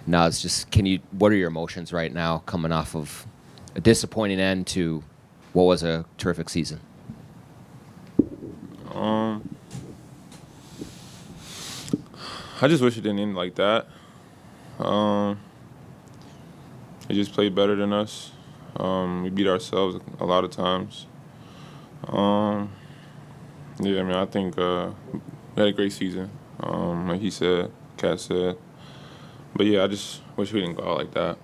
Naz, what are your emotions right now coming off of a disappointing end to what was a terrific season? I just wish it didn't end like that. They just played better than us. We beat ourselves a lot of times. Yeah, I mean, I think we had a great season, like he said, Kat said. But yeah, I just wish we didn't go out like that.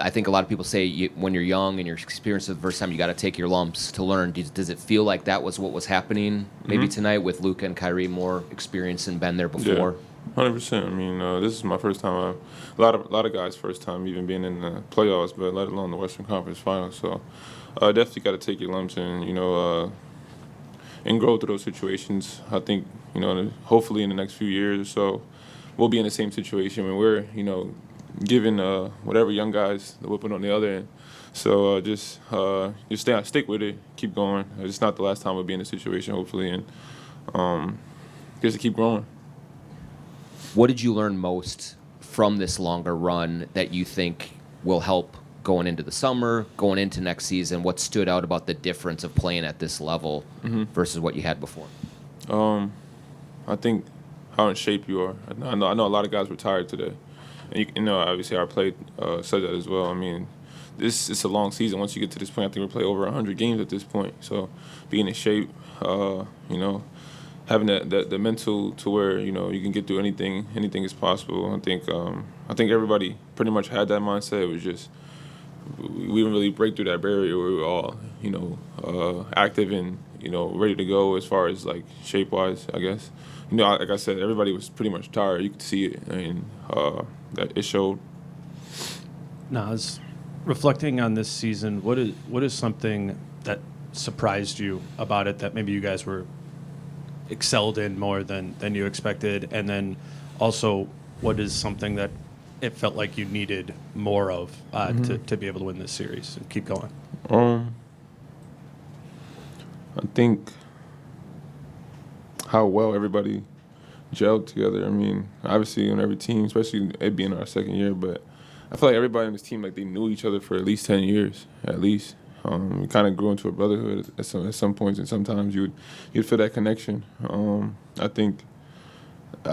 I think a lot of people say when you're young and you're experiencing the first time, you got to take your lumps to learn. Does it feel like that was what was happening maybe tonight with Luka and Kyrie, more experienced and been there before? Yeah, 100%. I mean, this is my first time. A lot of guys' first time even being in the playoffs, but let alone the Western Conference Finals. So definitely got to take your lumps and and grow through those situations. I think hopefully in the next few years or so, we'll be in the same situation when we're giving whatever young guys the whipping on the other end. So just stick with it, keep going. It's not the last time we'll be in a situation, hopefully, and just to keep growing. What did you learn most from this longer run that you think will help going into the summer, going into next season? What stood out about the difference of playing at this level versus what you had before? I think how in shape you are. I know a lot of guys were tired today. And obviously our play said that as well. I mean, it's a long season. Once you get to this point, I think we'll play over 100 games at this point. So being in shape, having the mental to where you can get through anything is possible. I think everybody pretty much had that mindset. It was just we didn't really break through that barrier. We were all active and ready to go as far as like shape wise, I guess. Like I said, everybody was pretty much tired. You could see it. I mean, that it showed. Naz, reflecting on this season, what is something that surprised you about it that maybe you guys were excelled in more than you expected? And then also, what is something that it felt like you needed more of to be able to win this series and keep going? I think how well everybody gelled together. I mean, obviously on every team, especially it being our second year, but I feel like everybody on this team, like they knew each other for at least 10 years, at least. We kind of grew into a brotherhood at some points, and sometimes you'd feel that connection. I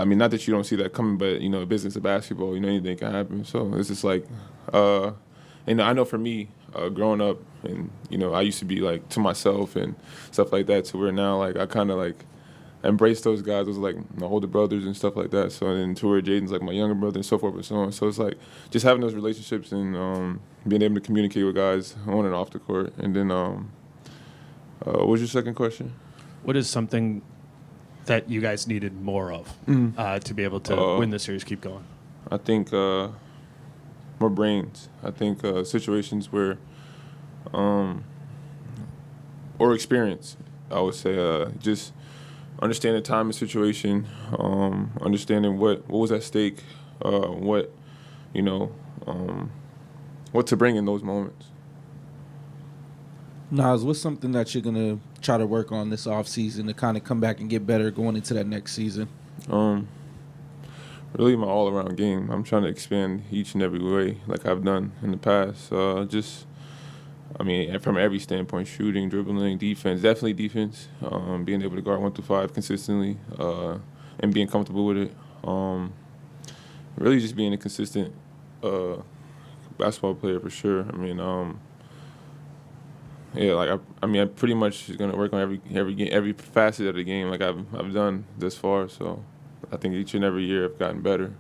mean, not that you don't see that coming, but business of basketball, anything can happen. So it's just like, and I know for me, growing up, and I used to be like to myself and stuff like that. To where now, like I kind of like embrace those guys, those like my older brothers and stuff like that. So then to where Jaden's like my younger brother and so forth and so on. So it's like just having those relationships and being able to communicate with guys on and off the court. And then, what was your second question? What is something that you guys needed more of to be able to win the series, keep going? I think more brains. I think situations where, or experience, I would say, just understanding time and situation, understanding what was at stake, what to bring in those moments. Naz, what's something that you're going to try to work on this offseason to kind of come back and get better going into that next season? Really my all-around game. I'm trying to expand each and every way like I've done in the past. From every standpoint, shooting, dribbling, defense, definitely defense, being able to guard 1 through 5 consistently, and being comfortable with it. Really just being a consistent basketball player for sure. I pretty much is gonna work on every facet of the game like I've done this far. So I think each and every year I've gotten better.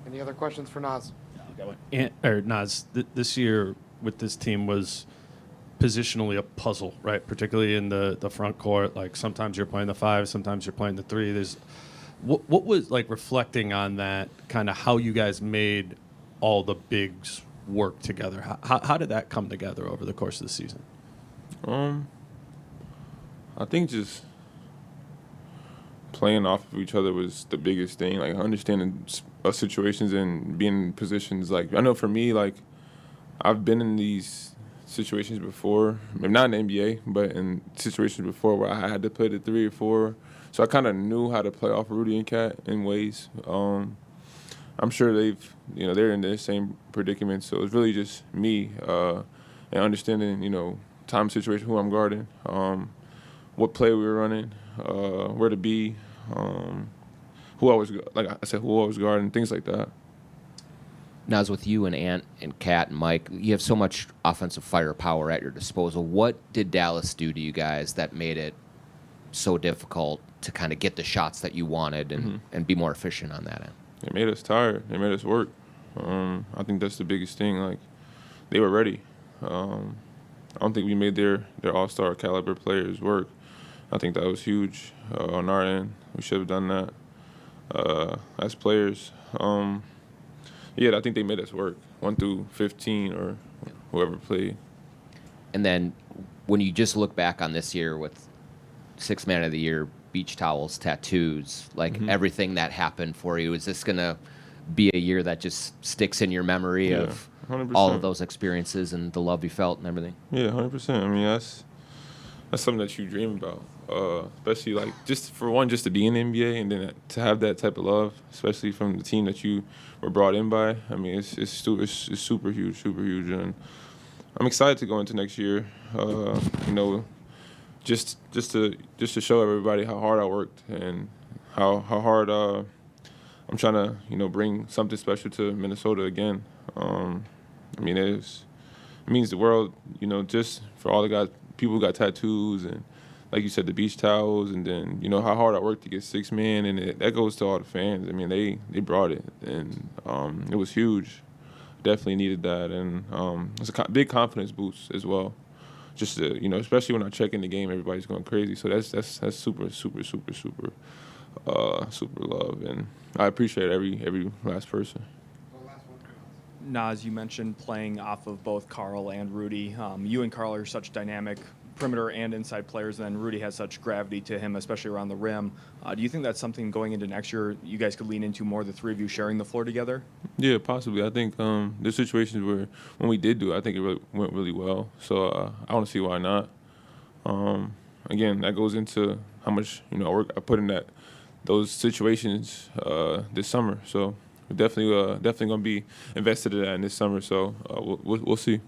Any other questions for Naz? Naz, this year with this team was positionally a puzzle, right? Particularly in the front court. Like sometimes you're playing the 5, sometimes you're playing the 3. What was like reflecting on that, kind of how you guys made all the bigs work together? How did that come together over the course of the season? I think just playing off of each other was the biggest thing. Like understanding situations and being in positions. Like I know for me, like I've been in these situations before, maybe not in the NBA, but in situations before where I had to play the 3 or 4. So I kind of knew how to play off Rudy and Cat in ways. I'm sure they're in the same predicament. So it's really just me and understanding, time situation, who I'm guarding, what play we were running, where to be, who I was guarding, things like that. Naz, with you and Ant and Kat and Mike, you have so much offensive firepower at your disposal. What did Dallas do to you guys that made it so difficult to kind of get the shots that you wanted and be more efficient on that end? They made us tired. They made us work. I think that's the biggest thing. Like, they were ready. I don't think we made their all-star caliber players work. I think that was huge on our end. We should have done that as players. I think they made us work, 1 through 15 or whoever played. And then when you just look back on this year with Sixth Man of the Year, beach towels, tattoos, like everything that happened for you, is this going to be a year that just sticks in your memory of 100%. all of those experiences and the love you felt and everything? Yeah, 100%. I mean, that's something that you dream about, especially like just to be in the NBA and then to have that type of love, especially from the team that you were brought in by. I mean, it's super huge, and I'm excited to go into next year. Just to show everybody how hard I worked and how hard I'm trying to bring something special to Minnesota again. I mean, it means the world, just for all the guys, people who got tattoos and, like you said, the beach towels, and then how hard I worked to get 6 man, and that goes to all the fans. I mean, they brought it, and it was huge. Definitely needed that, and it's a big confidence boost as well. Just to, especially when I check in the game, everybody's going crazy. So that's super love, and I appreciate every last person. Naz, you mentioned playing off of both Carl and Rudy. You and Carl are such dynamic perimeter and inside players, and Rudy has such gravity to him, especially around the rim. Do you think that's something going into next year you guys could lean into more, the three of you sharing the floor together? Yeah, possibly. I think there's situations where when we did do it, I think it went really well. So I don't see why not. Again, that goes into how much work I put in those situations this summer. So we're definitely gonna be invested in that in this summer. So we'll see.